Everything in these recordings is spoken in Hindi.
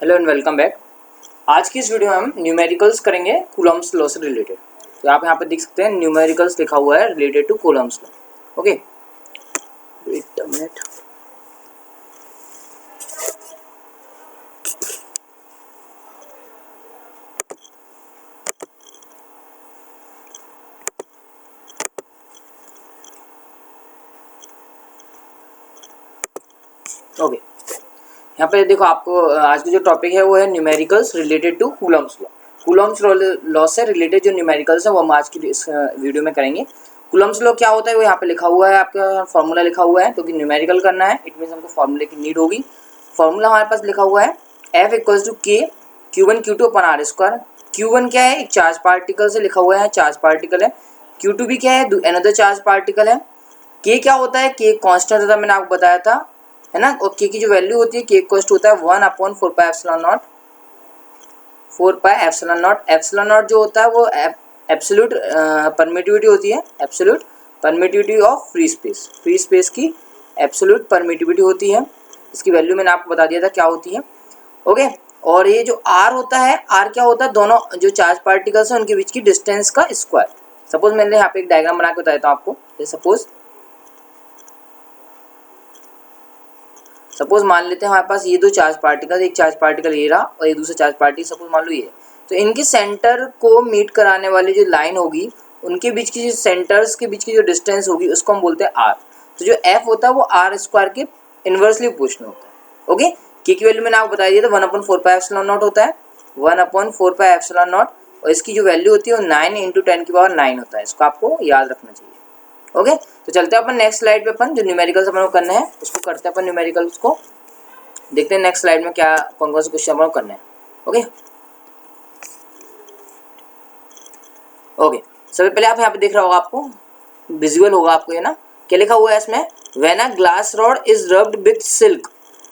Hello and welcome back. आज की इस वीडियो में हम न्यूमेरिकल्स करेंगे कूलम्ब्स लॉ से रिलेटेड। तो आप यहाँ पे देख सकते हैं न्यूमेरिकल्स लिखा हुआ है related to Coulomb's law. Okay, wait a minute. Okay, यहाँ पे देखो आपको आज का जो टॉपिक है वो है numericals related to Coulomb's law. Coulomb's law से रिलेटेड जो न्यूमेरिकल्स है वो हम आज की इस वीडियो में करेंगे। कूलम्ब्स लॉ क्या होता है वो यहाँ पे लिखा हुआ है, आपका फॉर्मूला लिखा हुआ है, क्योंकि न्यूमेरिकल करना है इट मीन्स हमको फॉर्मूले की नीड होगी। फॉर्मूला हमारे पास लिखा हुआ है F इक्वल्स टू के Q1 Q2 upon are square. Q1 क्या है, एक चार्ज पार्टिकल से लिखा हुआ है, चार्ज पार्टिकल है। Q2 भी क्या है, अनदर चार्ज पार्टिकल है। K क्या होता है, K कांस्टेंट होता है, मैंने आपको बताया था, है ना। और K की जो वैल्यू होती है, K इक्वल्स टू होता है 1/4πε0। 4πε0 एप्सिलॉन नॉट जो होता है वो एब्सोल्यूट परमिटिविटी होती है, absolute permittivity of free space. Free space की एब्सोल्यूट परमिटिविटी होती है, इसकी वैल्यू मैंने आपको बता दिया था क्या होती है। ओके, और ये जो R होता है, R क्या होता है, दोनों जो चार्ज पार्टिकल्स हैं उनके बीच की डिस्टेंस का स्क्वायर। सपोज मैंने यहाँ पे एक डायग्राम बना के बताया था आपको। सपोज मान लेते हैं हमारे पास ये दो चार्ज पार्टिकल, एक चार्ज पार्टिकल ये रहा और एक दूसरा चार्ज पार्टिकल सपोज मान लो ये। तो इनके सेंटर को मीट कराने वाली जो लाइन होगी, उनके बीच की जो सेंटर्स के बीच की जो डिस्टेंस होगी उसको हम बोलते हैं R। तो जो F होता है वो R स्क्वायर के इन्वर्सली प्रोपोर्शनल होता है। ओके, K की वैल्यू मैंने आपको बता दिया था 1/4πε0 होता है, 1/4πε0, और इसकी जो वैल्यू होती है वो 9 × 10⁹ होता है। इसको आपको याद रखना चाहिए। ओके, तो चलते हैं अपन नेक्स्ट स्लाइड पे। अपन जो न्यूमेरिकल्स अपन को करना है उसको करते हैं अपन न्यूमेरिकल्स को। देखते हैं नेक्स्ट स्लाइड में क्या कौन कौन से क्वेश्चन अपन को करना है। ओके ओके, सबसे पहले आप यहाँ पे दिख रहा होगा, आपको विजुअल होगा आपको ये ना, क्या लिखा हुआ है इसमें, when a glass rod is rubbed with silk.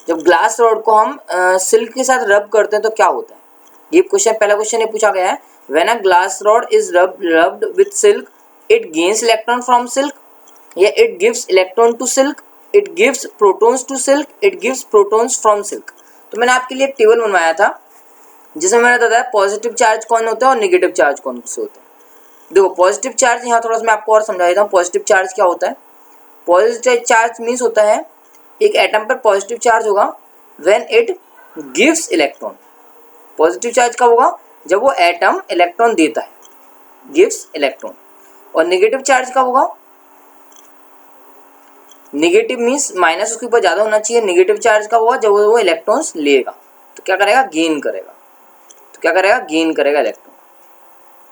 जब ग्लास रॉड को हम सिल्क के साथ रब करते हैं तो क्या होता है। ये क्वेश्चन, पहला क्वेश्चन ये पूछा गया है, when a glass rod is rubbed with silk it gains electron from silk, या it gives electron to silk, it gives protons to silk, it gives protons from silk. तो मैंने आपके लिए एक टेबल बनवाया था जिसमें मैंने बताया पॉजिटिव चार्ज कौन होता है और नेगेटिव चार्ज कौन से होते हैं। देखो पॉजिटिव चार्ज, यहाँ थोड़ा सा मैं आपको और समझा देता हूँ। पॉजिटिव चार्ज क्या होता है, पॉजिटिव चार्ज मीन्स होता है एक एटम पर पॉजिटिव चार्ज होगा when it gives electron. Positive charge कब होगा, जब वो एटम इलेक्ट्रॉन देता है, गिव्स इलेक्ट्रॉन। और नेगेटिव चार्ज कब होगा, नेगेटिव मीन्स माइनस उसके ऊपर ज़्यादा होना चाहिए। नेगेटिव चार्ज का होगा जब वो इलेक्ट्रॉन्स लेगा, तो क्या करेगा, गेन करेगा। तो क्या करेगा, गेन करेगा इलेक्ट्रॉन।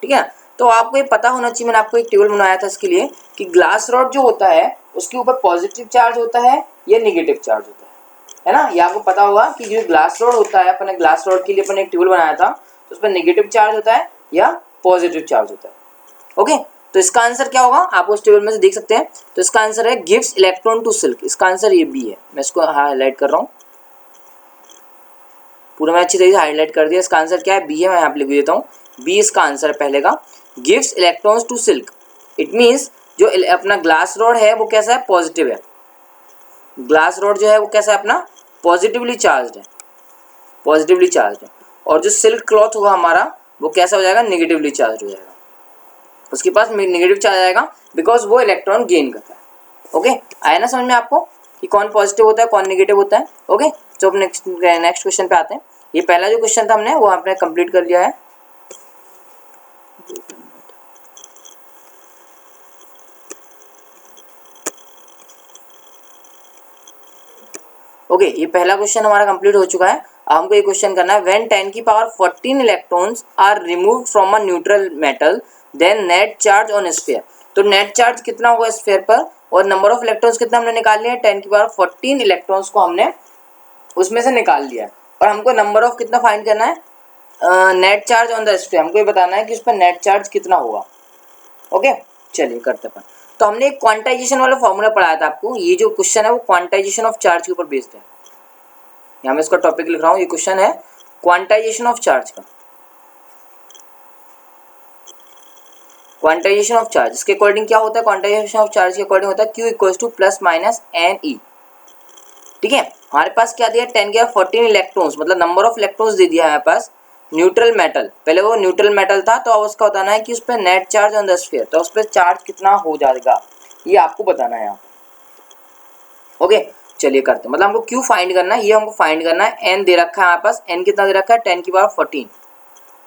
ठीक है, तो आपको ये पता होना चाहिए, मैंने आपको एक टेबल बनाया था इसके लिए, कि ग्लास रॉड जो होता है उसके ऊपर पॉजिटिव चार्ज होता है या नेगेटिव चार्ज होता है ना। ये आपको पता होगा कि जो ग्लास रॉड होता है, अपने ग्लास रॉड के लिए अपन एक टेबल बनाया था, तो उस पर नेगेटिव चार्ज होता है या पॉजिटिव चार्ज होता है। ओके, तो इसका आंसर क्या होगा, आप उस टेबल में से देख सकते हैं। तो इसका आंसर है गिव्स इलेक्ट्रॉन टू सिल्क। इसका आंसर ये बी है। मैं इसको हाईलाइट कर रहा हूँ, पूरा मैं अच्छी तरीके से हाईलाइट कर दिया। इसका आंसर क्या है, बी है। मैं यहाँ पे लिख देता हूँ, बी इसका आंसर है पहले का, gives electrons to silk. It means जो अपना ग्लास रॉड है वो कैसा है, पॉजिटिव है। ग्लास रॉड जो है वो कैसा है, अपना पॉजिटिवली चार्ज है, पॉजिटिवली चार्ज है। और जो सिल्क क्लॉथ होगा हमारा वो कैसा हो जाएगा, नेगेटिवली चार्ज हो जाएगा। उसके पास नेगेटिव चार्ज आएगा बिकॉज वो इलेक्ट्रॉन गेन करता है। ओके, आया ना समझ में आपको कि कौन पॉजिटिव होता है कौन नेगेटिव होता है। ओके, तो अब नेक्स्ट क्वेश्चन पे आते हैं। ये पहला जो क्वेश्चन था हमने वो आपने कंप्लीट कर लिया है। ओके, ये पहला क्वेश्चन हमारा कंप्लीट हो चुका है। अब हमको ये क्वेश्चन करना है, when 10⁻14 electrons are removed from a neutral metal then net charge on sphere. तो नेट चार्ज कितना होगा स्फीयर पर, और नंबर ऑफ इलेक्ट्रॉन्स कितना हमने निकाल लिया है, 10⁻14 इलेक्ट्रॉन्स को हमने उसमें से निकाल लिया है। और हमको नंबर ऑफ कितना फाइंड करना है, net charge on the sphere. हमको ये बताना है कि उस पर नेट चार्ज कितना होगा। ओके, चलिए करते हैं। तो हमने एक क्वांटाइजेशन वाला फॉर्मूला पढ़ाया था आपको। ये जो क्वेश्चन है वो क्वांटाइजेशन ऑफ चार्ज के ऊपर बेस्ड है। यहाँ मैं इसका टॉपिक लिख रहा हूँ, ये क्वेश्चन है क्वांटाइजेशन ऑफ चार्ज का। क्वांटाइजेशन ऑफ चार्ज इसके अकॉर्डिंग क्या होता है, क्वांटाइजेशन ऑफ चार्ज के अकॉर्डिंग होता है Q equals to plus minus N E. ठीक है। हमारे पास क्या दिया 10⁻14 इलेक्ट्रॉन्स, मतलब नंबर ऑफ इलेक्ट्रॉन्स दे दिया है हमारे पास न्यूट्रल मेटल। पहले वो न्यूट्रल मेटल था, तो अब उसका बताना है कि उस पर net charge on the sphere, तो उस पर चार्ज कितना हो जाएगा ये आपको बताना है यहाँ। ओके चलिए करते हैं, मतलब हमको क्यू फाइंड करना है, ये हमको फाइंड करना है। एन दे रखा है हमारे पास, एन कितना दे रखा है 10⁻14,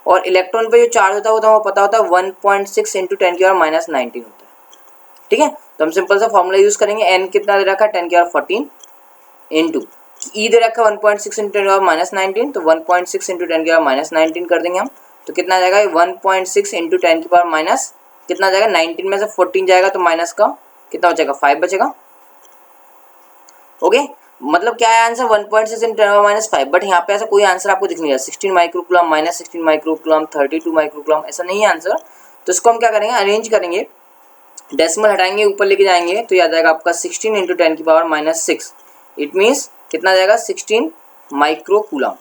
और इलेक्ट्रॉन पे जो चार्ज होता है वो तो हमको पता होता है 1.6 इंटू 10⁻−19 होता है। ठीक है, तो हम सिंपल सा फॉर्मूला यूज करेंगे। एन कितना दे रखा है 10⁻14 इंटू ई दे रखा है 1.6 इंटू 10⁻19, तो 1.6 इंटू 10⁻19 कर देंगे हम, तो कितना आ जाएगा 1.6 इंटू 10⁻- कितना जाएगा 19 में से 14 जाएगा तो माइनस का कितना बचेगा 5 बचेगा। ओके मतलब क्या है आंसर 1.6 इंटू 10⁻5, बट यहाँ पे ऐसा कोई आंसर आपको दिख नहीं रहा। 16 माइक्रोकूलम -16 माइक्रोकूलम 32 माइक्रोकूलम ऐसा नहीं है आंसर। तो इसको हम क्या करेंगे अरेंज करेंगे, डेसिमल हटाएंगे ऊपर लेके जाएंगे तो याद आएगा आपका 16 इंटू 10⁻6, इट मीन्स कितना आ जाएगा 16 माइक्रोकूलम,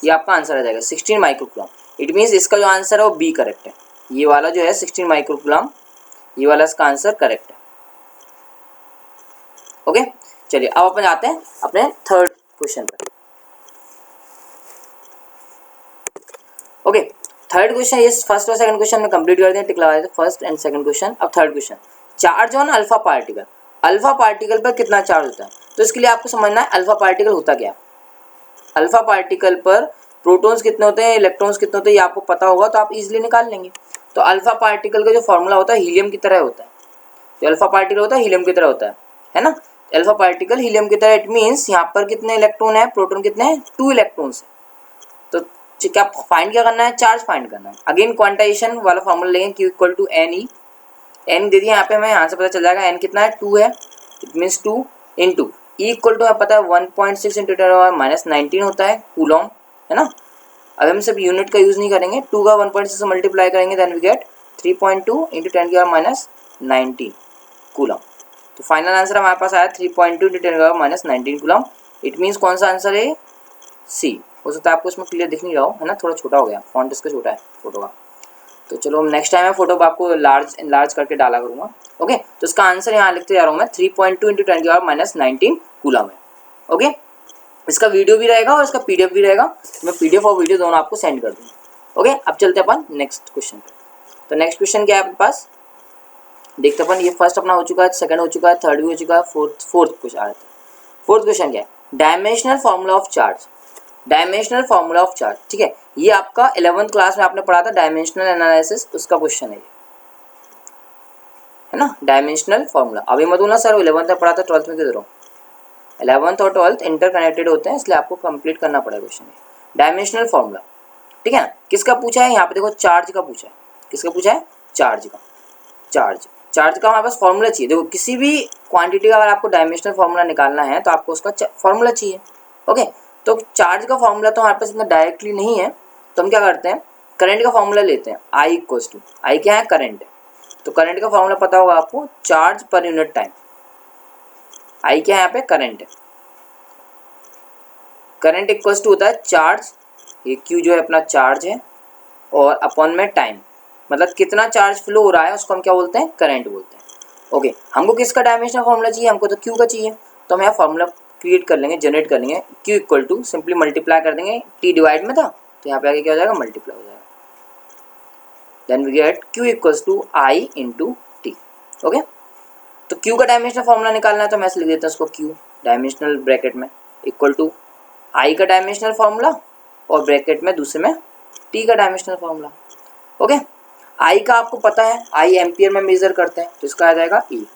ये आपका आंसर आ जाएगा 16 माइक्रोकूलम। इट मीन्स इसका जो आंसर है वो बी करेक्ट है, ये वाला जो है 16 माइक्रोकूलम, ये वाला इसका आंसर करेक्ट है। ओके चलिए अब अपन जाते हैं अपने थर्ड क्वेश्चन पर। ओके थर्ड क्वेश्चन, ये फर्स्ट और सेकंड क्वेश्चन में कंप्लीट कर दें, टिक लगा देते फर्स्ट एंड सेकंड क्वेश्चन। अब third question, charge on alpha particle, alpha particle पर कितना चार्ज होता है। तो इसके लिए आपको समझना है अल्फा पार्टिकल होता क्या। अल्फा पार्टिकल पर प्रोटॉन्स कितने होते हैं, इलेक्ट्रॉन्स कितने होते हैं, ये आपको पता होगा तो आप इजीली निकाल लेंगे। तो अल्फा पार्टिकल का जो फॉर्मूला होता है हीलियम की तरह होता है, जो अल्फा पार्टिकल होता है हीलियम की तरह होता है ना। अल्फा पार्टिकल हीलियम की तरह, इट मीन्स यहाँ पर कितने इलेक्ट्रॉन है, प्रोटॉन कितने हैं 2 इलेक्ट्रॉन्स है। तो क्या फाइंड क्या करना है, चार्ज फाइंड करना है। अगेन क्वांटाइजेशन वाला फॉर्मूला लेंगे, Q equal to N E, N दे दिया यहाँ पे हमें, यहाँ से पता चल जाएगा एन कितना है 2 है, it means 2 into E equal to पता है 1.6 इंटू 10⁻19 होता है कूलम, है ना। अब हम सिर्फ यूनिट का यूज नहीं करेंगे, 2 का 1.6 से मल्टीप्लाई करेंगे, then we get 3.2 into 10⁻19 coulomb. तो फाइनल आंसर हमारे पास आया 3.2 इंटू 10⁻19 कूलम। इट मीन्स कौन सा आंसर है, सी। हो सकता है आपको इसमें क्लियर दिख नहीं रहा हो, है ना, थोड़ा छोटा हो गया, फॉन्ट इसका छोटा है फोटो का। तो चलो नेक्स्ट टाइम मैं फोटो आपको लार्ज करके डाला करूँगा। ओके तो इसका आंसर यहाँ लिखते जा रहा हूँ मैं 3.2 इंटू 10⁻19 कूलम है। ओके इसका वीडियो भी रहेगा और इसका पीडीएफ भी रहेगा, मैं पीडीएफ और वीडियो दोनों आपको सेंड कर दूँगा। ओके अब चलते हैं अपन नेक्स्ट क्वेश्चन पे। तो नेक्स्ट क्वेश्चन क्या है आपके पास, देखते अपन, ये फर्स्ट अपना हो चुका है, सेकंड हो चुका है, थर्ड भी हो चुका है, फोर्थ क्वेश्चन आ रहा है। फोर्थ क्वेश्चन क्या है, dimensional formula of charge, dimensional formula of charge. ठीक है ये आपका 11th क्लास में आपने पढ़ा था डायमेंशनल एनालिसिस, उसका क्वेश्चन है ना, डायमेंशनल फार्मूला। अभी मत बोलना सर 11th में पढ़ा था 12th में किधर हो, 11th और 12th इंटरकनेक्टेड होते हैं, इसलिए आपको कंप्लीट करना पड़ेगा क्वेश्चन। डायमेंशनल फार्मूला ठीक है ना, किसका पूछा है यहाँ पे, देखो चार्ज का पूछा है, किसका पूछा है, चार्ज का। चार्ज का हमारे पास फॉर्मूला चाहिए। देखो किसी भी क्वांटिटी का अगर आपको डायमेंशनल फार्मूला निकालना है तो आपको उसका फॉर्मूला चाहिए। ओके तो चार्ज का फॉर्मूला तो हमारे पास इतना डायरेक्टली नहीं है, तो हम क्या करते हैं करंट का फॉर्मूला लेते हैं। आई इक्वल्स टू, आई क्या है, करंट है, तो करंट का फॉर्मूला पता होगा आपको, चार्ज पर यूनिट टाइम। आई क्या है यहाँ पे, करंट है, करंट इक्वल्स टू होता है चार्ज, ये क्यू जो है अपना चार्ज है, और अपॉन में टाइम, मतलब कितना चार्ज फ्लो हो रहा है उसको हम क्या बोलते हैं, करंट बोलते हैं। ओके हमको किसका डायमेंशनल फॉर्मूला चाहिए, हमको तो क्यू का चाहिए, तो हम यहाँ फॉर्मूला क्रिएट कर लेंगे, जनरेट कर लेंगे। Q equal to simply multiply कर देंगे, टी डिवाइड में था तो यहाँ पे आगे क्या हो जाएगा, मल्टीप्लाई हो जाएगा, then we get Q equals to I into T. Okay तो क्यू का डायमेंशनल फॉर्मूला निकालना है तो मैं ऐसे लिख देता हूँ उसको, क्यू डायमेंशनल ब्रैकेट में इक्वल टू आई का डायमेंशनल फॉर्मूला और ब्रैकेट में दूसरे में टी का डायमेंशनल फॉर्मूला। ओके आई का आपको पता है, आई एम्पियर में मेजर करते हैं, तो इसका आ जाएगा ई,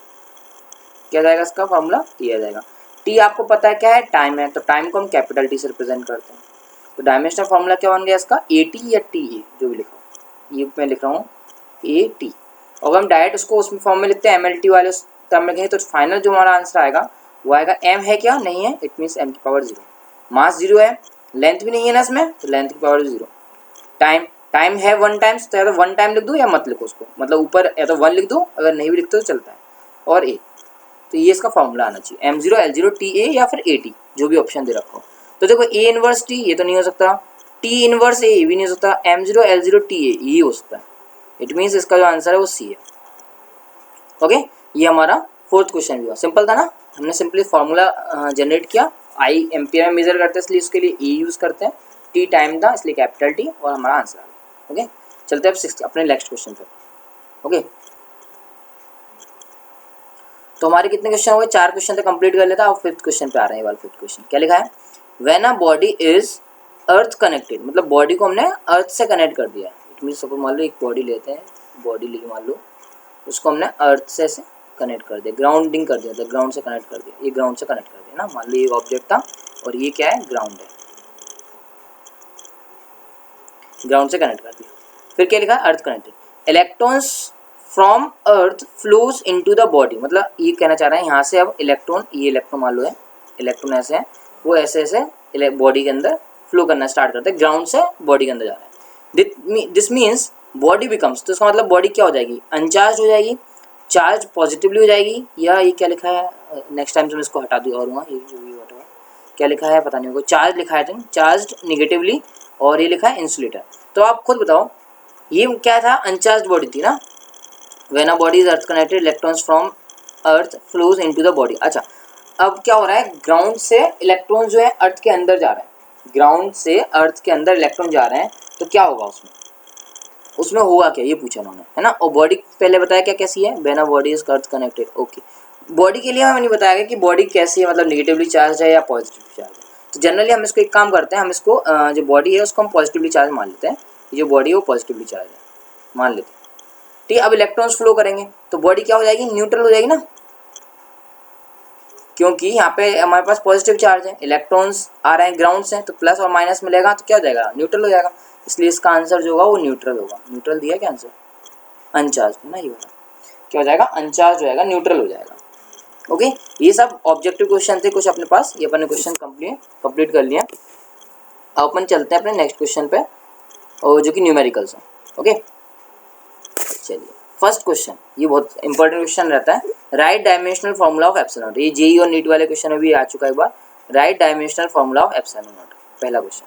क्या जाएगा इसका फॉर्मूला, ई आ जाएगा। टी आपको पता है क्या है, टाइम है, तो टाइम को हम कैपिटल टी से रिप्रेजेंट करते हैं, तो डायमेंशनल फॉर्मूला क्या बन गया इसका, ए टी या टी ए, जो भी लिखा हो, ये मैं लिख रहा हूँ ए टी। और हम डायरेक्ट उसको उसमें फॉर्म में लिखते हैं एम एल टी वाले टर्म में कहें, तो फाइनल जो हमारा आंसर आएगा वो आएगा एम है क्या, नहीं है, इट मीन्स एम की पावर 0, मास 0 है, लेंथ भी नहीं है ना इसमें, तो लेंथ की पावर 0, टाइम है 1 टाइम्स, तो या तो 1 टाइम लिख दो या मत लिखो उसको, मतलब ऊपर या तो 1 लिख दो, अगर नहीं भी लिखते तो चलता है, और ए, तो ये इसका फॉर्मूला आना चाहिए M0 L0 TA या फिर AT, जो भी ऑप्शन दे रखो। तो देखो A इनवर्स T ये तो नहीं हो सकता, T इनवर्स A ये भी नहीं हो सकता, M0 L0 TA ये हो सकता है, इट मीन्स इसका जो आंसर है वो C है। ओके ये हमारा फोर्थ क्वेश्चन भी हुआ, सिंपल था ना, हमने सिंपली फॉर्मूला जनरेट किया आई एम्पियर में मेजर करते हैं इसलिए उसके लिए ई यूज़ करते हैं, टी टाइम था इसलिए कैपिटल टी, और हमारा आंसर आ गया। ओके, चलते हैं अब अपने नेक्स्ट क्वेश्चन पे। ओके, तो हमारे कितने क्वेश्चन हो गए, 4 क्वेश्चन तो कंप्लीट कर लेता। अब 5th क्वेश्चन पे आ रहे हैं। वाला 5th क्वेश्चन क्या लिखा है, when a body is earth connected, मतलब बॉडी को हमने अर्थ से कनेक्ट कर दिया। इट मीन सपोज मान लो एक बॉडी लेते हैं, बॉडी लेके मान लो उसको हमने अर्थ से कनेक्ट कर दिया, ग्राउंडिंग कर दिया, तो ग्राउंड से कनेक्ट कर दिया, ये ग्राउंड से कनेक्ट कर दिया ना। मान लो ये ऑब्जेक्ट था और ये क्या है, ग्राउंड है, ग्राउंड से कनेक्ट कर दिया। फिर क्या लिखा, earth connected, electrons from earth flows into the body, मतलब ये कहना चाह रहे हैं यहाँ से अब इलेक्ट्रॉन, ये इलेक्ट्रॉन मान लो है, इलेक्ट्रॉन ऐसे है, वो ऐसे ऐसे बॉडी के अंदर फ्लो करना स्टार्ट करते हैं, ग्राउंड से बॉडी के अंदर जा रहा है। दिस मीन्स बॉडी बिकम्स, तो इसका मतलब बॉडी क्या हो जाएगी, अनचार्ज हो जाएगी, चार्ज पॉजिटिवली हो जाएगी, या ये क्या लिखा है, नेक्स्ट टाइम से मैं इसको हटा दूँ और ये जो भी वट क्या लिखा है पता नहीं होगा, चार्ज लिखा है, चार्ज निगेटिवली, और ये लिखा है इंसुलेटर। तो आप खुद बताओ ये क्या था, अनचार्ज बॉडी थी ना। When a body is earth connected electrons from earth flows into the body. अच्छा, अब क्या हो रहा है, ग्राउंड से इलेक्ट्रॉन जो है अर्थ के अंदर जा रहे हैं, ग्राउंड से अर्थ के अंदर इलेक्ट्रॉन जा रहे हैं, तो क्या होगा उसमें, उसमें होगा क्या, ये पूछा उन्होंने, है ना। और बॉडी पहले बताया क्या कैसी है, when a body is earth connected. Okay, body के लिए हमें नहीं बताया गया कि बॉडी कैसी है, मतलब निगेटिवली चार्ज है या पॉजिटिव चार्ज है। तो जनरली हम इसको एक काम करते हैं, हम इसको जो बॉडी है उसको हम पॉजिटिवली चार्ज मान लेते हैं, जो बॉडी है वो पॉजिटिवली चार्ज है मान लेते हैं, ठीक है। अब इलेक्ट्रॉन्स फ्लो करेंगे तो बॉडी क्या हो जाएगी, न्यूट्रल हो जाएगी ना, क्योंकि यहाँ पे हमारे पास पॉजिटिव चार्ज है, इलेक्ट्रॉन्स आ रहे हैं ग्राउंड से, तो प्लस और माइनस मिलेगा तो क्या हो जाएगा, न्यूट्रल हो जाएगा। इसलिए इसका आंसर जो होगा वो न्यूट्रल होगा। न्यूट्रल दिया क्या आंसर, अनचार्ज ना, ये वाला क्या हो जाएगा, अनचार्ज हो जाएगा, न्यूट्रल हो जाएगा। ओके, ये सब ऑब्जेक्टिव क्वेश्चन थे कुछ अपने पास, ये अपने क्वेश्चन कंप्लीट कर लिया। अब अपन चलते हैं अपने नेक्स्ट क्वेश्चन पे, और जो कि न्यूमेरिकल्स है। ओके, चलिए फर्स्ट क्वेश्चन, ये बहुत इंपॉर्टेंट क्वेश्चन रहता है, right dimensional formula of epsilon not. ये जेई और नीट वाले क्वेश्चन में भी आ चुका है एक बार, right dimensional formula of epsilon not. पहला क्वेश्चन,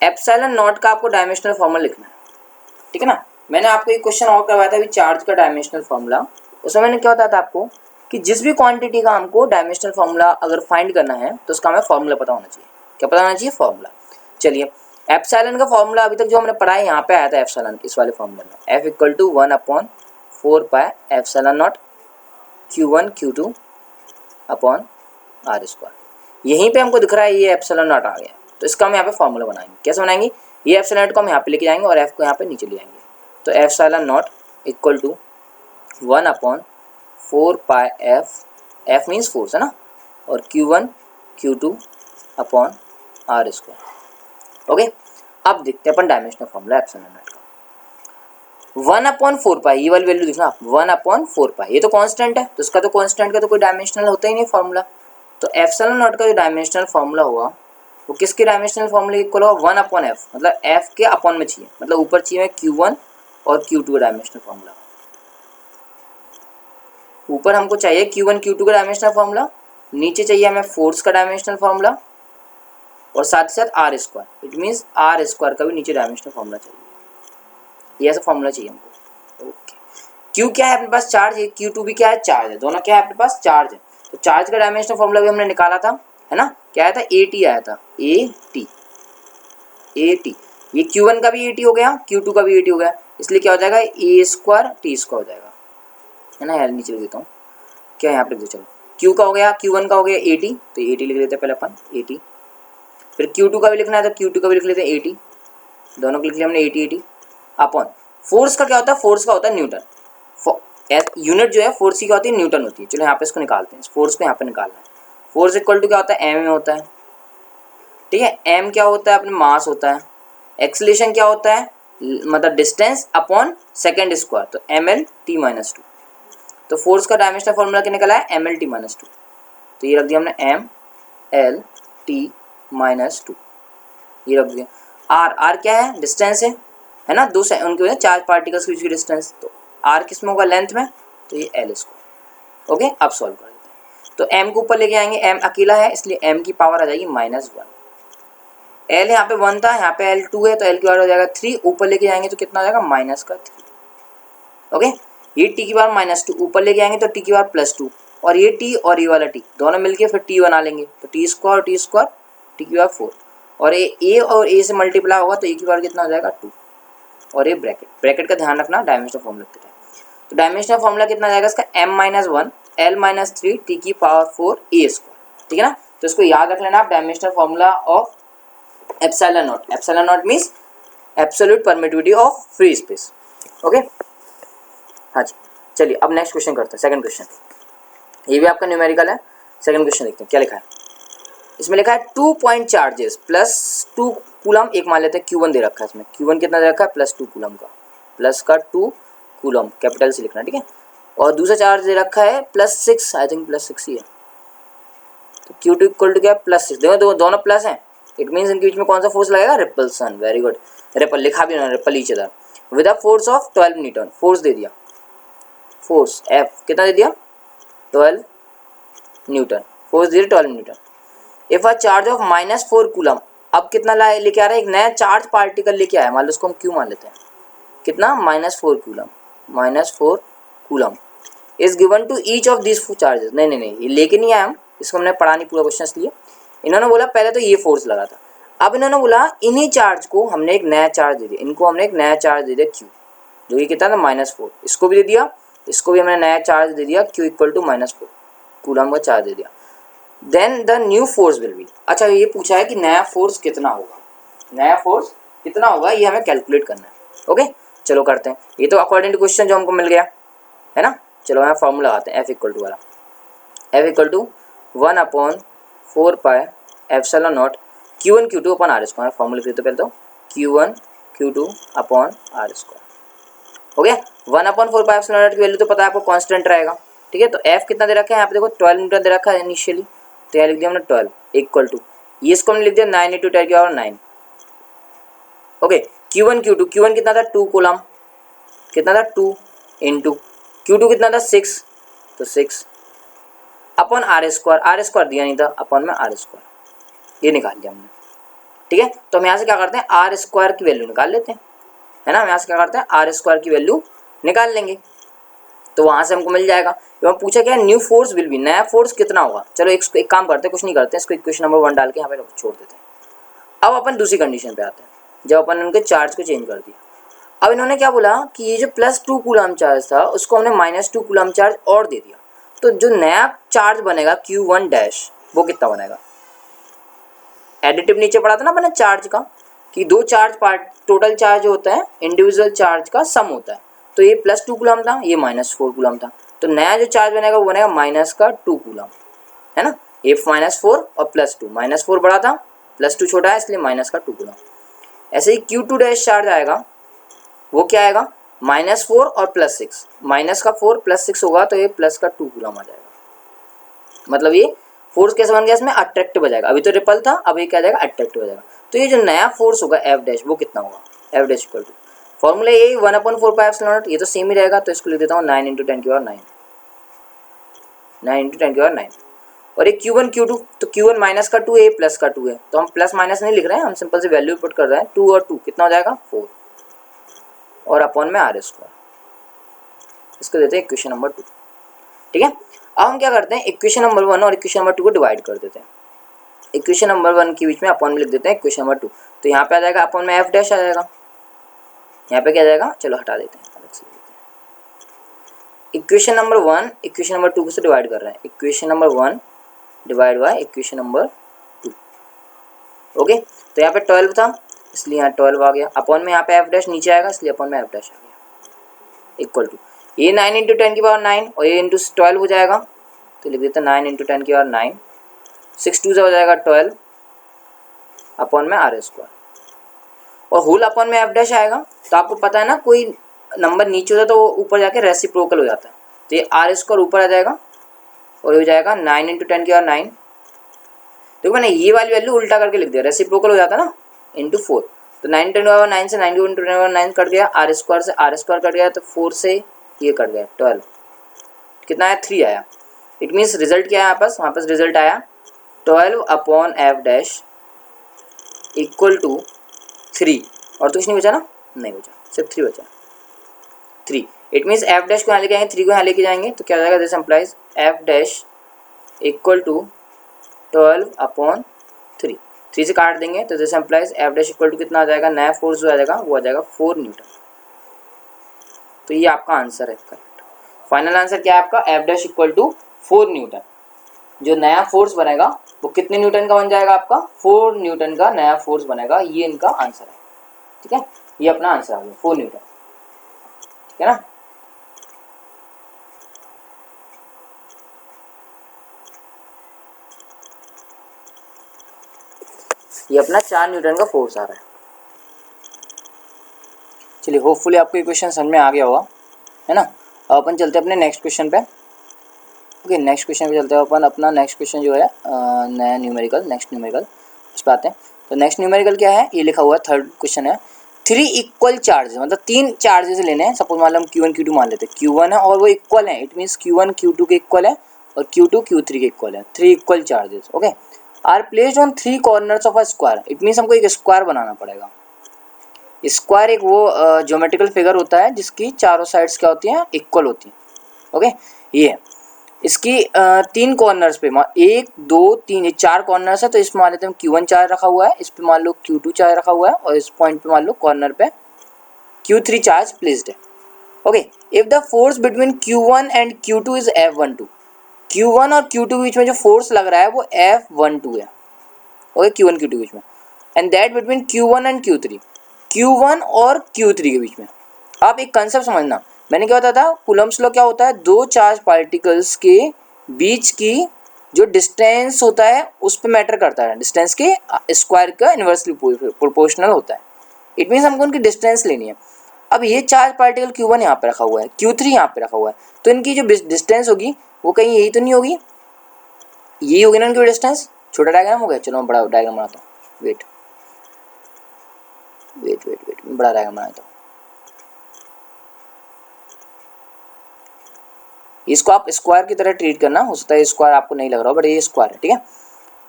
एप्सिलॉन नॉट का आपको डायमेंशनल फार्मूला लिखना है, ठीक है ना। मैंने आपको एक क्वेश्चन और करवाया था अभी, चार्ज का डायमेंशनल फार्मूला। उसमें मैंने क्या बताया था आपको कि जिस भी क्वांटिटी का हमको डायमेंशनल फार्मूला अगर फाइंड करना है तो उसका हमें फार्मूला पता होना चाहिए। क्या पता होना चाहिए, फार्मूला। चलिए, एप्सिलॉन का फार्मूला अभी तक जो हमने पढ़ा है यहाँ पे आया था एप्सिलॉन, इस वाले फार्मूले में, F equal to 1/4 pi epsilon naught Q1 Q2 upon R square. यहीं पे हमको दिख रहा है ये एप्सिलॉन नॉट आ गया, तो इसका हम यहाँ पे फार्मूला बनाएंगे। कैसे बनाएंगे, ये एप्सिलॉन नॉट को हम यहाँ पे लेके जाएंगे और F को यहाँ पे नीचे ले आएंगे। तो epsilon naught equal to 1/4 pi F means force है ना, और Q1 Q2 upon R square. Okay, अब देखते हैं अपन डायमेंशनल फार्मूला एप्सिलॉन नॉट का। 1/4 पाई, ये वाली वैल्यू देखना आप, 1/4 पाई, ये तो कांस्टेंट है, तो इसका तो कांस्टेंट का तो कोई डायमेंशनल होता ही नहीं फार्मूला। तो एप्सिलॉन नॉट का जो डायमेंशनल फार्मूला होगा वो किसके डायमेंशनल फार्मूले इक्वल होगा, 1/f, मतलब f के अपॉन में चाहिए, मतलब ऊपर चाहिए Q1 और Q2 का डायमेंशनल फार्मूला। ऊपर हमको चाहिए Q1 Q2 का डायमेंशनल फार्मूला, नीचे चाहिए हमें फोर्स का डायमेंशनल फार्मूला, और साथ ही साथ R square, it means R square का भी नीचे डायमेंशनल फार्मूला चाहिए। ये ऐसा फार्मूला चाहिए हमको। ओके, Q क्या है अपने पास, चार्ज है, Q2 भी क्या है, चार्ज है, दोनों क्या है अपने पास, चार्ज है। तो चार्ज का डायमेंशनल फार्मूला भी हमने निकाला था, है ना, क्या आया था, AT आया था, AT। ये Q1 का भी AT हो गया, Q2 का भी AT हो गया, इसलिए क्या हो जाएगा, A स्क्वायर T स्क्वायर हो जाएगा, है ना। यार नीचे लिख देता हूँ, क्या यहाँ पे लिख दो, चलो Q का हो गया, Q1 का हो गया AT, तो AT लिख लेते हैं पहले अपन, AT। फिर Q2 का भी लिखना है तो Q2 का भी लिख लेते हैं AT, दोनों को लिख लिया हमने AT अपॉन फोर्स का क्या होता है, फोर्स का होता है न्यूटन, यूनिट जो है फोर्स की क्या होती है, न्यूटन होती है। चलो यहाँ पे इसको निकालते हैं, फोर्स को यहाँ पे निकालना है। फोर्स इक्वल टू क्या होता है, m होता है, ठीक है। m क्या होता है, अपने मास होता है। एक्सीलरेशन क्या होता है, मतलब डिस्टेंस अपॉन सेकेंड स्क्वायर, तो mL/t-2। तो फोर्स का डायमेंशनल फार्मूला क्या निकला है, mL/t-2, तो ये रख दिया हमने mL/t-2, ये रख दिया। r क्या है, डिस्टेंस है ना, दो उनके वजह चार्ज पार्टिकल्स के बीच की डिस्टेंस, तो r किस में होगा, लेंथ में, तो ये L स्क्वायर। ओके, अब सॉल्व कर देते हैं। तो m को ऊपर लेके आएंगे, m अकेला है इसलिए m की पावर आ जाएगी -1। L यहाँ पे 1 था, यहाँ पे L2 है, तो L की पावर हो जाएगा 3, ऊपर लेके जाएंगे तो कितना हो जाएगा, -3। ओके, ये t की पावर -2, ऊपर लेके आएंगे तो t की पावर +2, और ये टी और ये वाला टी दोनों मिलके फिर टी बना लेंगे, तो टी स्क्वायर टी की पावर 4, और ए और ए से मल्टीप्लाई होगा तो ए की पावर कितना हो जाएगा 2, और ये ब्रैकेट का ध्यान रखना डायमेंशनल फॉर्मूला लिखते हैं। तो डायमेंशनल फॉर्मूला कितना जाएगा इसका m-1 l-3 टी की पावर 4 ए स्क्वायर, ठीक है ना। तो इसको याद रख लेना आप, dimensional formula of epsilon not. Epsilon not means absolute permittivity of free space. Okay, हाँ जी, चलिए अब नेक्स्ट क्वेश्चन करते हैं, सेकंड क्वेश्चन। ये भी आपका न्यूमेरिकल है। सेकंड क्वेश्चन देखते हैं क्या लिखा है। इसमें लिखा है 2 पॉइंट चार्जेस प्लस 2 कूलम, एक मान लेते हैं Q1 दे रखा है इसमें, Q1 कितना दे रखा है प्लस 2 कूलम का, प्लस का 2 कूलम कैपिटल से लिखना, ठीक है। और दूसरा चार्ज दे रखा है प्लस 6, आई थिंक प्लस 6 ही है, तो Q2 इक्वल टू क्या है प्लस 6। देखो दोनों प्लस हैं, इट मीन्स इनके बीच में कौन सा फोर्स लगेगा, रिपल्सन। वेरी गुड, रिपल लिखा भी उन्होंने, repel each other with a force of 12 newton. Force दे दिया, फोर्स F कितना दे दिया 12 न्यूटन, फोर्स दे दिया 12 Newton. If a charge of -4 coulomb, अब कितना लेके आ रहा है, एक नया चार्ज पार्टिकल लेके आया, मान लो उसको हम Q मान लेते हैं, कितना -4 coulomb, -4 coulomb is given to each of this charges. नहीं ये लेके नहीं आया हम, इसको हमने पढ़ा नहीं पूरा क्वेश्चन, इसलिए इन्होंने बोला पहले तो ये फोर्स लगा था, अब इन्होंने बोला इन्हीं चार्ज को हमने एक नया चार्ज दे दिया, इनको हमने एक नया चार्ज दे दिया Q, जो ये कितना था -4, इसको भी दे दिया, इसको भी हमने नया चार्ज दे दिया Q इक्वल टू -4 कूलम का चार्ज दे दिया। Then the new force will be, अच्छा ये पूछा है कि नया फोर्स कितना होगा, नया फोर्स कितना होगा ये हमें कैलकुलेट करना है। ओके चलो करते हैं, ये तो अकॉर्डिंग टू क्वेश्चन जो हमको मिल गया है ना। चलो यहाँ फॉर्मूला लगाते हैं, F इक्वल टू वाला, F equal to 1/4 pi epsilon naught Q1 Q2 upon R square. Formula लिख देते पहले तो Q1 Q2 upon R square, हो गया। 1/4 पाई एप्सिलॉन नॉट की वैल्यू तो पता है आपको, कांस्टेंट रहेगा, ठीक है। तो F कितना दे रखा है यहाँ पे देखो 12 न्यूटन दे रखा है इनिशियली, तो यहाँ लिख दिया हमने 12 इक्वल टू, ये इसको हमने लिख दिया 9 × 10 की पावर 9। ओके Q1 Q1 कितना था 2 कूलम, कितना था 2 इंटू Q2 कितना था 6, तो 6 अपॉन R स्क्वायर दिया नहीं था, अपॉन में R स्क्वायर, ये निकाल लिया हमने, ठीक है। तो हम यहाँ से क्या करते हैं R स्क्वायर की वैल्यू निकाल लेते हैं, है ना। हम यहाँ से क्या करते हैं R स्क्वायर की वैल्यू निकाल लेंगे, तो वहाँ से हमको मिल जाएगा। तो हम पूछा क्या न्यू फोर्स विल बी, नया फोर्स कितना होगा। चलो एक काम करते हैं, कुछ नहीं करते हैं, इसको इक्वेशन नंबर 1 डाल के यहाँ पे छोड़ देते हैं। अब अपन दूसरी कंडीशन पे आते हैं, जब अपन उनके चार्ज को चेंज कर दिया। अब इन्होंने क्या बोला कि ये जो +2 कूलम चार्ज था उसको हमने -2 कूलम चार्ज और दे दिया, तो जो नया चार्ज बनेगा Q1 डैश वो कितना बनेगा। एडिटिव नीचे पढ़ा था ना अपने चार्ज का, कि दो चार्ज पार्ट टोटल चार्ज होता है, इंडिविजुअल चार्ज का सम होता है। तो ये +2 कूलम था, ये -4 कूलम था, तो नया जो चार्ज बनेगा वो बनेगा -2 कूलम, है ना। ये -4 और +2, -4 बड़ा था +2 छोटा है, इसलिए -2 कूलम। ऐसे ही Q2 डैश चार्ज आएगा, वो क्या आएगा -4 और +6, -4 +6 होगा तो ये +2 कूलम आ जाएगा। मतलब ये फोर्स कैसे बन गया इसमें, अट्रैक्टिव हो जाएगा। अभी तो रिपल था, अब ये क्या जाएगा अट्रैक्टिव हो जाएगा। तो ये जो नया फोर्स होगा F डैश वो कितना होगा, F dash equal to formula यही 1/4 पाई एप्सिलॉन नॉट, ये तो सेम ही रहेगा, तो इसको लिख देता हूँ 9 × 10 की पावर 9, 9 × 10 की पावर 9। और एक Q1 Q2, तो Q1 -2 है, +2 है, तो हम प्लस माइनस नहीं लिख रहे हैं, हम सिंपल से वैल्यू पुट कर रहे हैं। 2 और 2 कितना हो जाएगा 4, और अपॉन में R स्क्वायर, इसको देते हैं इक्वेशन नंबर 2, ठीक है। अब हम क्या करते हैं, इक्वेशन नंबर 1 और इक्वेशन नंबर 2 को डिवाइड कर देते हैं। इक्वेशन नंबर 1 के बीच में अपॉन में लिख देते हैं इक्वेशन नंबर 2, तो यहाँ पे आ जाएगा अपॉन में F डैश आ जाएगा, यहाँ पे क्या आ जाएगा, चलो हटा देते हैं, अलग से देते हैं। इक्वेशन नंबर 1 इक्वेशन नंबर 2 से डिवाइड कर रहे हैं, equation number 1 divide by equation number 2। Okay तो यहाँ पे 12 था इसलिए यहाँ 12 आ गया, अपॉन में यहाँ पे F डैश नीचे आएगा इसलिए अपॉन में F डैश आ गया, इक्वल टू ये 9 × 10 की पावर 9 और ये इंटू 12 हो जाएगा, तो लिख देते हैं 9 × 10 की पावर 9, 6 2 से हो जाएगा 12 अपॉन में R स्क्वायर, और होल अपॉन में F डैश आएगा। तो आपको पता है ना कोई नंबर नीचे होता है तो वो ऊपर जाके रेसिप्रोकल हो जाता है, तो ये R स्क्वायर ऊपर आ जाएगा और हो जाएगा 9 × 10 की पावर 9। देखो मैंने ये वाली वैल्यू उल्टा करके लिख दिया, रेसिप्रोकल हो जाता है ना, इंटू 4, तो 9 × 10 की पावर 9 से 9 × 10 की पावर 9 कट गया, R स्क्वायर से R स्क्वायर कट गया, तो 4 से ये कट गया 12, कितना आया 3 आया। इट मीन्स रिजल्ट क्या है वहाँ पास रिजल्ट आया 12 upon F dash equal to 3, और तो कुछ नहीं बचा ना, नहीं बचा, सिर्फ 3 बचा, 3। इट मीन्स F डैश को यहाँ लेके आएंगे, 3 को यहाँ लेके जाएंगे तो क्या हो जाएगा, this implies F dash equal to 12/3। 3 से काट देंगे तो this implies F dash equal to कितना आ जाएगा, नया फोर्स जो आ जाएगा वो आ जाएगा 4 न्यूटन। तो ये आपका आंसर है करेक्ट। फाइनल आंसर क्या है आपका, F dash equal to 4 newton. जो नया फोर्स बनेगा वो कितने न्यूटन का बन जाएगा आपका, 4 न्यूटन का नया फोर्स बनेगा। ये इनका आंसर है, ठीक है। ये अपना आंसर आ गया 4 न्यूटन, ठीक है ना। ये अपना 4 न्यूटन का फोर्स आ रहा है। चलिए होपफुली आपको ये क्वेश्चन समझ में आ गया होगा, है ना। अब अपन चलते हैं अपने नेक्स्ट क्वेश्चन पे। ओके, नेक्स्ट क्वेश्चन पे चलते हैं अपन। अपना नेक्स्ट क्वेश्चन जो है नया न्यूमेरिकल, नेक्स्ट न्यूमेरिकल उस पर आते हैं। तो नेक्स्ट न्यूमेरिकल क्या है, ये लिखा हुआ है, थर्ड क्वेश्चन है। 3 इक्वल चार्जेस, मतलब 3 चार्जेस लेने हैं। सपोज मान लो हम Q1 Q2 मान लेते हैं। Q1 है और वो इक्वल है, इट मीन्स Q1 Q2 के इक्वल है और Q2 Q3 के इक्वल है। 3 equal charges, okay, are placed on 3 corners of a square. It means हमको एक स्क्वायर बनाना पड़ेगा। स्क्वायर एक वो ज्योमेट्रिकल फिगर होता है जिसकी चारों साइड्स क्या होती हैं, इक्वल होती हैं, ओके। ये है इसकी 3 कॉर्नर्स पे, 1 2 3, ये 4 कॉर्नर्स है। तो इसमें मान लेते हैं Q1 चार्ज रखा हुआ है, इस पे मान लो Q2 चार्ज रखा हुआ है और इस पॉइंट पे मान लो कॉर्नर पे Q3 चार्ज प्लेस्ड है, okay. If the force between Q1 and Q2 is F12, Q1 और Q2 के बीच में जो फोर्स लग रहा है वो F12 है, ओके, Q1 Q2 के बीच में। And that between Q1 and Q3, Q1 और Q3 के बीच में। आप एक कंसेप्ट समझना, मैंने क्या बताया था, कूलम्ब्स लॉ क्या होता है, दो चार्ज पार्टिकल्स के बीच की जो डिस्टेंस होता है उस पर मैटर करता है। डिस्टेंस के स्क्वायर का इन्वर्सली प्रोपोर्शनल होता है। इट मीन्स हमको उनकी डिस्टेंस लेनी है। अब ये चार्ज पार्टिकल Q1 यहाँ पे रखा हुआ है, Q3 यहाँ पे रखा हुआ है, तो इनकी जो डिस्टेंस होगी वो कहीं यही तो नहीं होगी, यही होगी ना इनकी डिस्टेंस। छोटा डायग्राम हो गया, चलो मैं बड़ा डायग्राम बनाता हूँ। वेट वेट वेट वेट बड़ा डायग्राम बनाता हूँ। इसको आप स्क्वायर की तरह ट्रीट करना, हो सकता है स्क्वायर आपको नहीं लग रहा हो बट ये स्क्वायर है, ठीक है।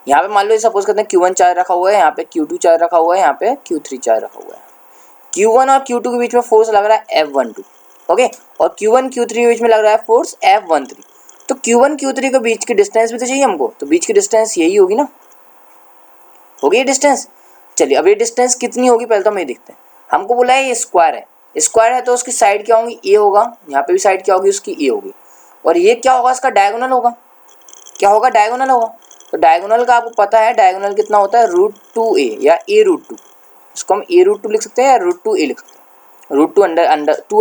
यहाँ पे मान लो सपोज करते हैं Q1 चार्ज रखा हुआ है, यहाँ पे Q2 चार्ज रखा हुआ है, यहाँ पे Q3 चार्ज रखा हुआ है। Q1 और Q2 के बीच में फोर्स लग रहा है F12, ओके, और Q1 Q3 के बीच में लग रहा है फोर्स F13। तो Q1 Q3 के बीच की डिस्टेंस भी तो चाहिए हमको, तो बीच की डिस्टेंस यही होगी ना, होगी ये डिस्टेंस। चलिए अब ये डिस्टेंस कितनी होगी पहले तो हम ये देखते हैं। हमको बोला है ये स्क्वायर है, स्क्वायर है तो उसकी साइड क्या होगी, ए होगा, यहाँ पे भी साइड क्या होगी उसकी, ए होगी, और ये क्या होगा, इसका डायगोनल होगा। क्या होगा, डायगोनल होगा। तो डायगोनल का आपको पता है डायगोनल कितना होता है, √2a या a√2। इसको हम a√2 लिख सकते हैं या √2a लिख सकते हैं। √2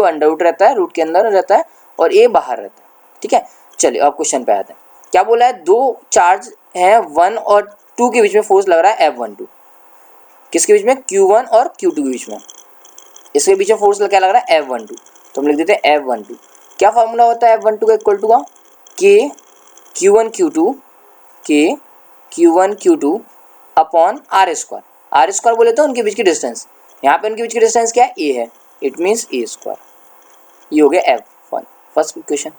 अंडर रूट रहता है, रूट के अंदर रहता है और a बाहर रहता है, ठीक है। चलिए अब क्वेश्चन पे आते हैं। क्या बोला है, दो चार्ज हैं 1 और 2 के बीच में फोर्स लग रहा है F12। किसके बीच में, Q1 और Q2 के बीच में। इसके बीच में फोर्स क्या लग रहा है, F12। तो हम लिख देते हैं F12। क्या फॉर्मूला होता है F12 का, इक्वल टू का के Q1 Q2 upon R²। R² बोले तो उनके बीच की डिस्टेंस, यहाँ पे उनके बीच की डिस्टेंस क्या है, A है, इट मीन्स A²। ये हो गया F1 फर्स्ट इक्वेशन।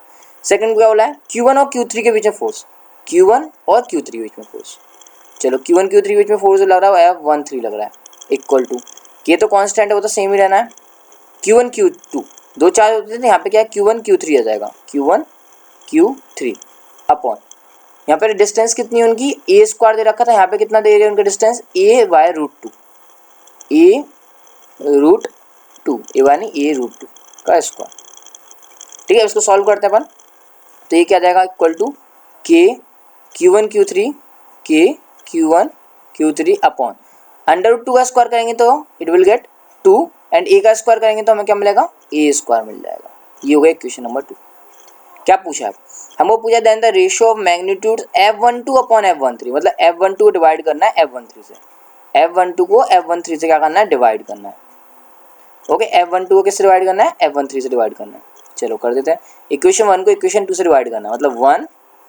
सेकंड क्या बोला है, Q1 और Q3 के बीच में फोर्स, Q1 और Q3 के बीच में फोर्स। चलो Q1 Q3 के बीच में फोर्स लग रहा है F13 लग रहा है, इक्वल टू के तो कांस्टेंट है वो तो सेम ही रहना है, Q1 Q2 दो चार्ज होते थे, यहाँ पे क्या है Q1 Q3 आ जाएगा, Q1 Q3 अपॉन यहाँ पे डिस्टेंस कितनी है उनकी, A² दे रखा था, यहाँ पे कितना दे रहे हैं उनका डिस्टेंस, A/√2, A√2, A√2 का स्क्वायर, ठीक है। इसको सॉल्व करते हैं अपन। तो ये क्या जाएगा, इक्वल टू के Q1 Q3 अपॉन √2 का स्क्वायर करेंगे तो it will get 2 and a का स्क्वायर करेंगे तो हमें क्या मिलेगा, A² मिल जाएगा। ये हो गया क्वेश्चन नंबर 2। क्या पूछा है हमको, पूछा then the ratio of magnitude F12 upon F13, मतलब F12 को डिवाइड करना है F13 से, F12 को F13 से क्या करना है, डिवाइड करना है, ओके। F12 को किससे डिवाइड करना है, F13 से डिवाइड करना है। चलो कर देते हैं। इक्वेशन 1 को इक्वेशन 2 से डिवाइड करना है, मतलब 1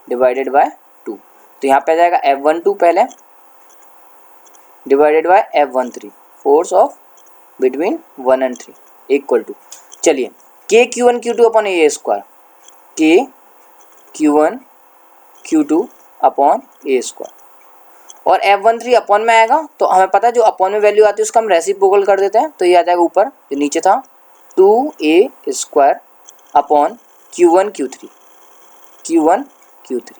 डिवाइडेड बाय 2। तो यहाँ पे आ जाएगा F12 पहले divided by F13, force of between 1 and 3 equal to, चलिए के Q1 Q2 अपॉन A², के Q1 Q2 अपॉन A², और F13 अपॉन में आएगा तो हमें पता है जो अपॉन में वैल्यू आती है उसका हम रेसिप्रोकल कर देते हैं, तो ये आ जाएगा ऊपर, जो नीचे था 2A² upon Q1 Q3 Q3।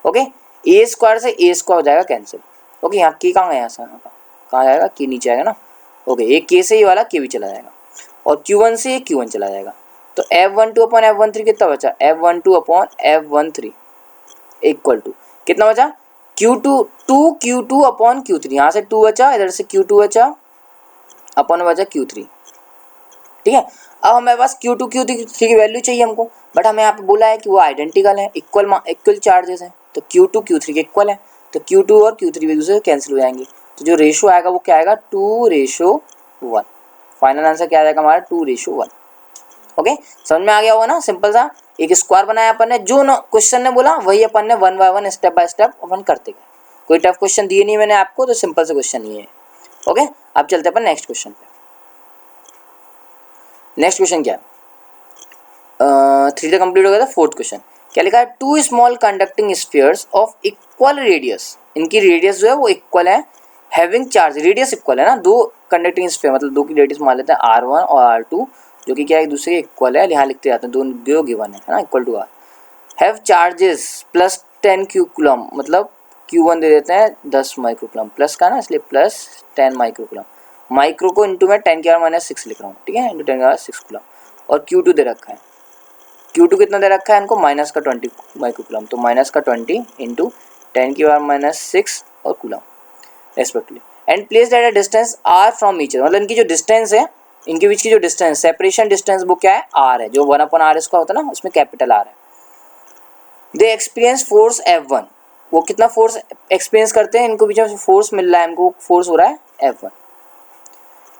Okay, ए स्क्वायर से ए स्क्वायर हो जाएगा कैंसिल। ओके, यहाँ के कहाँ गया, कहाँ जाएगा, के नीचे आएगा ना। ओके, एक के से ये वाला के भी चला जाएगा और Q1 से ये Q1 चला जाएगा। तो F12 अपॉन F13 कितना बचा, F12 upon F13 equal to कितना बचा, Q2 अपॉन Q3। यहाँ से 2 बचा, इधर से Q2 बचा, अपॉन बचा Q3। ठीक है, अब हमारे पास Q2 Q3 की वैल्यू चाहिए हमको, बट हमें यहाँ पे बोला है कि वो आइडेंटिकल है, इक्वल चार्जेस हैं, तो Q2 Q3 के इक्वल है, तो Q2 और Q3 एक दूसरे से कैंसिल हो जाएंगे। तो जो रेशो आएगा वो क्या आएगा, 2:1। फाइनल आंसर क्या आ जाएगा हमारा, 2:1। ओके, समझ में आ गया होगा ना, सिंपल सा एक स्क्वायर बनाया अपन ने, जो क्वेश्चन ने बोला वही अपन ने 1 बाय 1 स्टेप बाय स्टेप अपन करते गए। कोई टफ क्वेश्चन दिए नहीं मैंने आपको, तो सिंपल से क्वेश्चन ये है। ओके, अब चलते अपन नेक्स्ट क्वेश्चन पे। नेक्स्ट क्वेश्चन क्या है, 3 कंप्लीट हो गया था, फोर्थ क्वेश्चन क्या लिखा है, 2 small conducting spheres of equal radius, इनकी रेडियस जो है वो इक्वल है, हैविंग चार्ज, रेडियस इक्वल है ना, 2 कंडक्टिंग स्फीयर मतलब 2 की रेडियस मान लेते हैं R1 और R2, जो कि क्या है एक दूसरे के इक्वल है, यहाँ लिखते जाते हैं दोनों गिवन है ना, equal to R, have charges plus 10 coulomb, मतलब Q1 दे देते हैं 10 माइक्रोकूलम, प्लस का ना इसलिए प्लस 10 माइक्रोकूलम, माइक्रो को इंटू में 10⁻⁶ लिख रहा हूँ, ठीक है, इंटू 10⁻⁶ कूलम, और Q2 दे रखा है, Q2 कितना दे रखा है इनको, माइनस का 20 माइक्रोकूलम, तो माइनस का 20 इंटू 10⁻⁶ और coulomb respectively, and place at a distance R from each other, मतलब इनकी जो डिस्टेंस है, इनके बीच की जो डिस्टेंस, सेपरेशन डिस्टेंस वो क्या है, R है, जो 1/R इसका होता है ना, उसमें कैपिटल R है। दे एक्सपीरियंस फोर्स F1, वो कितना फोर्स एक्सपीरियंस करते हैं, इनको बीच में फोर्स मिल रहा है, इनको फोर्स हो रहा है F1।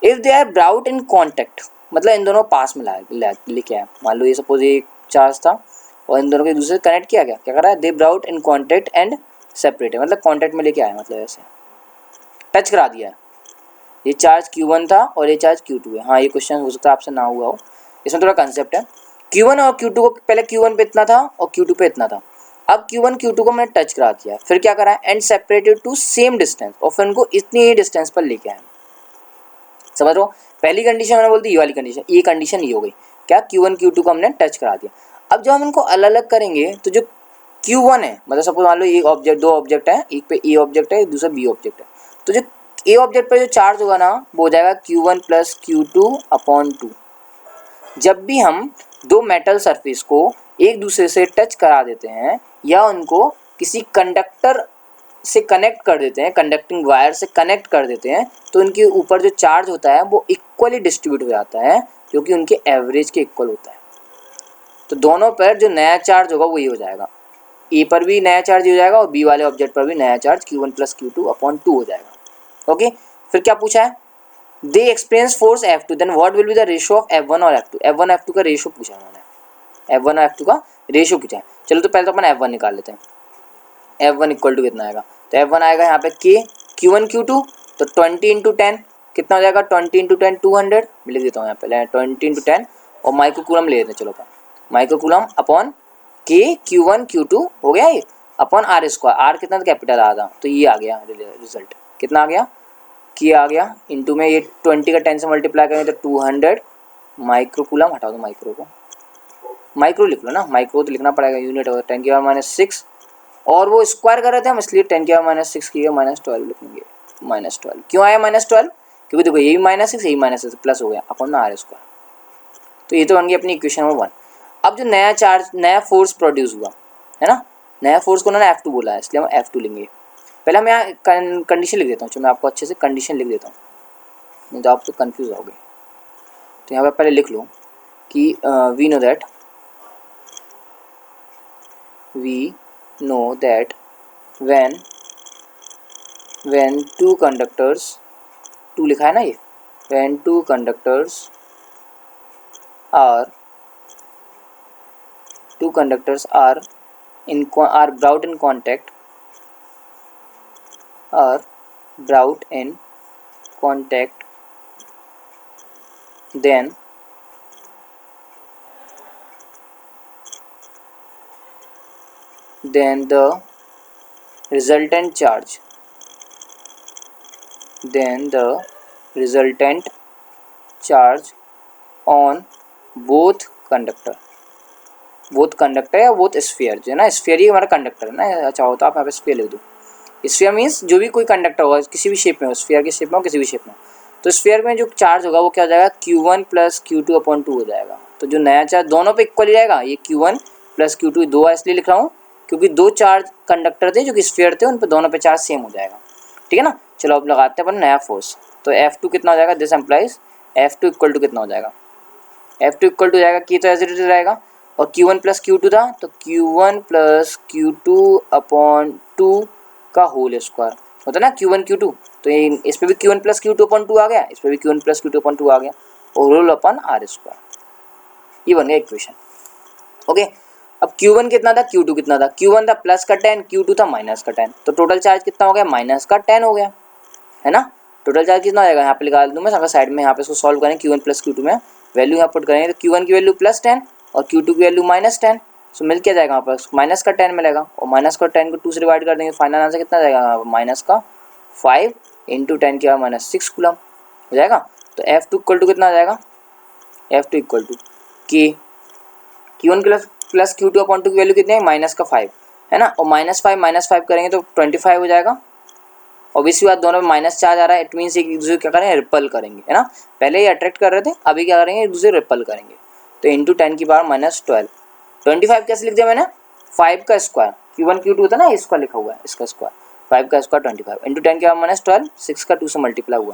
If they are brought in contact, मतलब इन दोनों पास में लेके आया, मान लो ये सपोज ये चार्ज था और इन दोनों को एक दूसरे से कनेक्ट किया गया, क्या कर रहा है, they brought in contact and separated, मतलब कॉन्टैक्ट में लेके आया, मतलब ऐसे टच करा दिया, ये चार्ज Q1 था और ये चार्ज Q2 है। हाँ, ये क्वेश्चन हो सकता है आपसे ना हुआ हो, इसमें थोड़ा कंसेप्ट है। Q1 और Q2 को, पहले Q1 पे इतना था और Q2 पे इतना था, अब Q1 Q2 को मैंने टच करा दिया, फिर क्या करा, and separated to same distance, और फिर उनको इतनी ही डिस्टेंस पर लेके आए। समझ रहे हो, पहली कंडीशन मैंने बोल दी, ये वाली कंडीशन, ये कंडीशन ये हो गई, क्या Q1 Q2 को हमने टच करा दिया। अब जब हम इनको अलग अलग करेंगे, तो जो Q1 है, मतलब सपोज मान लो एक ऑब्जेक्ट, 2 ऑब्जेक्ट है, एक पे A ऑब्जेक्ट है, दूसरा B ऑब्जेक्ट है, तो जो A ऑब्जेक्ट पर जो चार्ज होगा ना, वो हो जाएगा Q1 प्लस Q2/2। जब भी हम 2 मेटल सरफेस को एक दूसरे से टच करा देते हैं या उनको किसी कंडक्टर से कनेक्ट कर देते हैं, कंडक्टिंग वायर से कनेक्ट कर देते हैं, तो उनके ऊपर जो चार्ज होता है वो इक्वली डिस्ट्रीब्यूट हो जाता है, जो कि उनके एवरेज के इक्वल होता है। तो दोनों पर जो नया चार्ज होगा वो ये हो जाएगा, ए पर भी नया चार्ज हो जाएगा और बी वाले ऑब्जेक्ट पर भी नया चार्ज Q1 प्लस Q2/2 हो जाएगा। ओके, फिर क्या पूछा है, they experience force F2, then what will be the ratio of F1 और F2, F1 F2 का रेशियो पूछा है उन्होंने, F1 और F2 का रेशियो पूछा है। चलो तो पहले तो अपन F1 निकाल लेते हैं, F1 इक्वल टू कितना आएगा, तो F1 आएगा यहाँ पे K Q1 Q2, तो 20 इंटू 10 कितना हो जाएगा, 20 इंटू 10 200, मैं लिख देता हूँ यहाँ पे 20 इंटू 10, और माइक्रोकूलम ले लेते हैं, चलो अपन microcoulomb upon K Q1 Q2 हो गया ये, अपॉन R स्क्वायर, R कितना कैपिटल आ था, तो ये आ गया रिजल्ट, कितना आ गया, K आ गया, इंटू में ये 20 का 10 से मल्टीप्लाई करेंगे तो 200 माइक्रोकूलम, हटा दो माइक्रो को, माइक्रो लिख लो ना, माइक्रो तो लिखना पड़ेगा, यूनिट होगा 10⁻⁶, और वो स्क्वायर कर रहे थे हम, इसलिए 10⁻⁶ की -12 लिखेंगे, -12 क्यों आया -12, क्योंकि देखो यही -6 यही -6 प्लस हो गया अपन ना R स्क्वायर, तो ये तो बन गई अपनी इक्वेशन नंबर 1। अब जो नया चार्ज, नया फोर्स प्रोड्यूस हुआ है ना, नया फोर्स को उन्होंने F2 बोला है, इसलिए हम F2 लेंगे। पहले हम यहाँ कंडीशन लिख देता हूँ, चलो मैं आपको अच्छे से कंडीशन लिख देता हूँ, नहीं तो आप तो कन्फ्यूज़ हो गए। तो यहाँ पर पहले लिख लो कि we know that when two conductors, 2 लिखा है ना ये, when two conductors are brought in contact, then the resultant charge on both conductor both conductor या बोथ स्फीयर, जो है ना स्फीयर ही हमारा कंडक्टर है ना, चाहो तो आप यहाँ पे स्फीयर लिख दो। स्फीयर मीन्स जो भी कोई कंडक्टर होगा किसी भी शेप में हो, स्फीयर की शेप में हो किसी भी शेप में, तो स्फीयर में जो चार्ज होगा वो क्या हो जाएगा Q1 प्लस Q2/2 हो जाएगा। तो जो नया चार्ज दोनों पे इक्वल ही रहेगा, ये Q1 प्लस Q2 दो इसलिए लिख रहा हूँ क्योंकि दो चार्ज कंडक्टर थे जो कि स्फीयर थे, उन पर दोनों पे चार्ज सेम हो जाएगा, ठीक है ना। चलो अब लगाते हैं अपन नया फोर्स। तो F2 कितना हो जाएगा, this employees F2 equal to कितना हो जाएगा, F2 इक्वल टू हो जाएगा कि तो एज इट इज रहेगा, और Q1 प्लस Q2 था तो Q1 प्लस Q2/2 का होल स्क्वायर होता है ना, Q1 Q2, तो ये इस पे भी Q1 प्लस Q2/2 आ गया, इस पे भी Q1 प्लस Q2/2 आ गया, और होल अपन R स्क्वायर, ये बन गया इक्वेशन। ओके, अब Q1 कितना था, Q2 कितना था, Q1 था प्लस का 10, Q2 था माइनस का 10, तो टोटल चार्ज कितना हो गया, माइनस का 10 हो गया, है ना। टोटल चार्ज कितना हो जाएगा, यहाँ पे लगा दूँ मैं साइड में, यहाँ पे इसको सॉल्व करें Q1 प्लस Q2 में वैल्यू यहाँ पुट करेंगे तो Q1 की वैल्यू +10 और Q2 की वैल्यू -10, सो मिल क्या जाएगा यहाँ पर माइनस का 10 मिलेगा, और माइनस का 10 को 2 से डिवाइड कर देंगे, फाइनल आंसर कितना जाएगा, माइनस का 5 × 10 की -6 कूलम हो जाएगा। तो F2 इक्वल टू कितना आ जाएगा, F2 equal to Q1 plus Q2/2 की वैल्यू कितनी है, माइनस का 5 है ना, और -5 करेंगे तो 25 हो जाएगा। ऑब्वियसली बात दोनों में माइनस चार्ज आ रहा है, इट मीन्स एक दूसरे क्या करेंगे, रिपल करेंगे, है ना। पहले ही अट्रैक्ट कर रहे थे, अभी क्या करेंगे, एक दूसरे रिपल करेंगे। तो इंटू 10 की पावर -12, 25 कैसे लिख दिया मैंने, 5 का स्क्वायर, Q1 Q2 होता है ना, इसका लिखा हुआ है, इसका स्क्वायर 5 का स्क्वायर 25 इंटू 10 की पावर -12, 6 का 2 से मल्टीप्लाई हुआ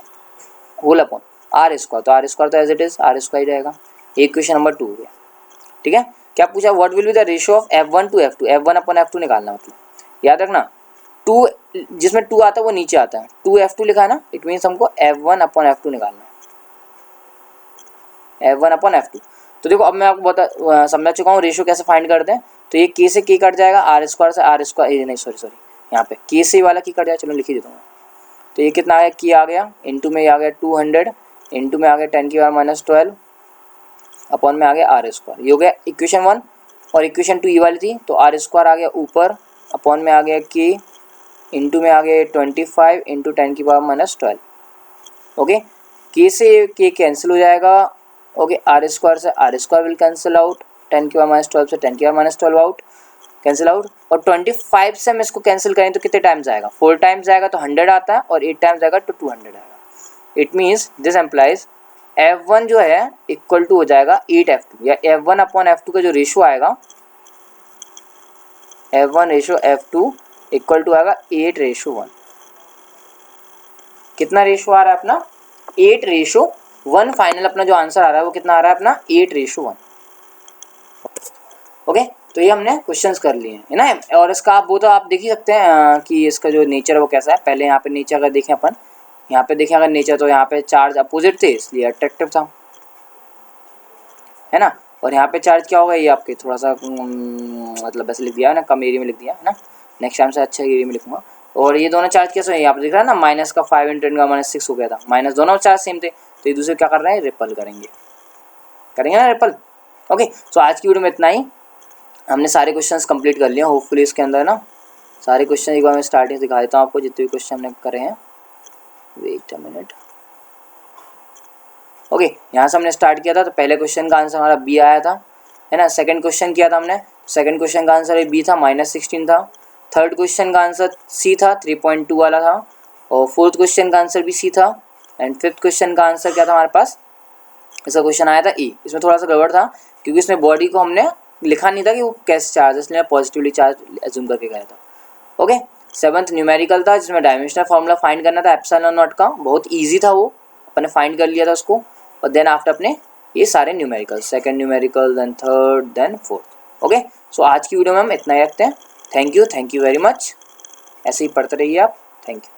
होल अपॉन R स्क्वायर, तो R स्क्वायर तो as it is R square रहेगा। इक्वेशन नंबर 2 हो गया, ठीक है। क्या पूछा, what will be the ratio of F1 to F2, F1/F2 निकालना, मतलब याद रखना 2 जिसमें 2 आता है वो नीचे आता है, 2F2 लिखा है ना, इट मीन्स हमको F1/F2 निकालना है, F1/F2। तो देखो अब मैं आपको बता समझा चुका हूँ रेशियो कैसे फाइंड करते हैं। तो ये K से K कट जाएगा, R स्क्वायर से R स्क्वायर, नहीं सॉरी यहाँ पे K से वाला K कट जाएगा, चलो लिख ही देता हूँ। तो ये कितना आ गया, K आ गया, इंटू में आ गया 200, इंटू में आ गया 10 की पावर -12, अपॉन में आ गया R स्क्वायर, ये हो गया इक्वेशन 1। और इक्वेशन 2 ये वाली थी, तो R स्क्वायर आ गया ऊपर, अपॉन में आ गया K, इंटू में आ गया 25 इंटू 10 की पावर -12। ओके, K से K कैंसिल हो जाएगा, ओके, R स्क्वायर से R square will cancel out, 10 की पावर -12 से 10 की पावर -12 आउट, कैंसिल आउट, और 25 से हम इसको कैंसिल करें तो कितने टाइम्स आएगा, 4 टाइम्स आएगा तो 100 आता है, और 8 टाइम्स आएगा तो 200 आएगा। It means this implies F1 जो है इक्वल टू हो जाएगा 8F2, या F1/F2 का जो रेशो आएगा, F1/F2 इक्वल टू आएगा 8:1। कितना रेशो आ रहा है अपना, 8:1। फाइनल अपना जो आंसर आ रहा है वो कितना आ रहा है अपना, 8:1। ओके, तो ये हमने क्वेश्चंस कर लिए हैं, है ना। और इसका आप वो तो आप देख ही सकते हैं कि इसका जो नेचर है वो कैसा है। पहले यहाँ पे नेचर अगर देखें अपन, यहाँ पे देखें अगर नेचर, तो यहाँ पे चार्ज अपोजिट थे इसलिए अट्रैक्टिव था, है ना। और यहाँ पे चार्ज क्या होगा, ये आपके थोड़ा सा मतलब ऐसे लिख दिया है ना, कम एरिया में लिख दिया है ना, नेक्स्ट टाइम से अच्छा एरिया में लिखूंगा। और ये दोनों चार्ज कैसे हैं, यहाँ पे दिख रहा है ना, माइनस का 5 × 10 का -6 हो गया था, माइनस दोनों चार्ज सेम थे, तो एक दूसरे क्या कर रहे हैं, रिपल करेंगे ना, रिपल। ओके, सो आज की वीडियो में इतना ही, हमने सारे क्वेश्चंस कंप्लीट कर लिए। होपफुली इसके अंदर ना सारे क्वेश्चन एक बार मैं स्टार्टिंग दिखा देता हूँ आपको, जितने भी क्वेश्चन हमने करे हैं। वेट अ मिनट, ओके, यहाँ से हमने स्टार्ट किया था, तो पहले क्वेश्चन का आंसर हमारा बी आया था, है ना। सेकंड क्वेश्चन किया था हमने, सेकंड क्वेश्चन का आंसर बी था, -16 था। थर्ड क्वेश्चन का आंसर सी था, 3.2 वाला था। और फोर्थ क्वेश्चन का आंसर भी सी था। एंड फिफ्थ क्वेश्चन का आंसर क्या था हमारे पास, इसका क्वेश्चन आया था ई। इसमें थोड़ा सा गड़बड़ था क्योंकि इसमें बॉडी को हमने लिखा नहीं था कि वो कैसे चार्ज है, इसलिए मैं पॉजिटिवली चार्ज एज्यूम करके गया था। ओके, सेवंथ न्यूमेरिकल था जिसमें डायमेंशनल फार्मूला फाइंड करना था एप्सिलॉन नॉट का, बहुत ईजी था वो, अपने फाइंड कर लिया था उसको। और देन आफ्टर अपने ये सारे numerical, second numerical, then third, then fourth. Okay, so आज की वीडियो में हम इतना ही रखते हैं। थैंक यू वेरी मच, ऐसे ही पढ़ते रहिए आप। Thank you.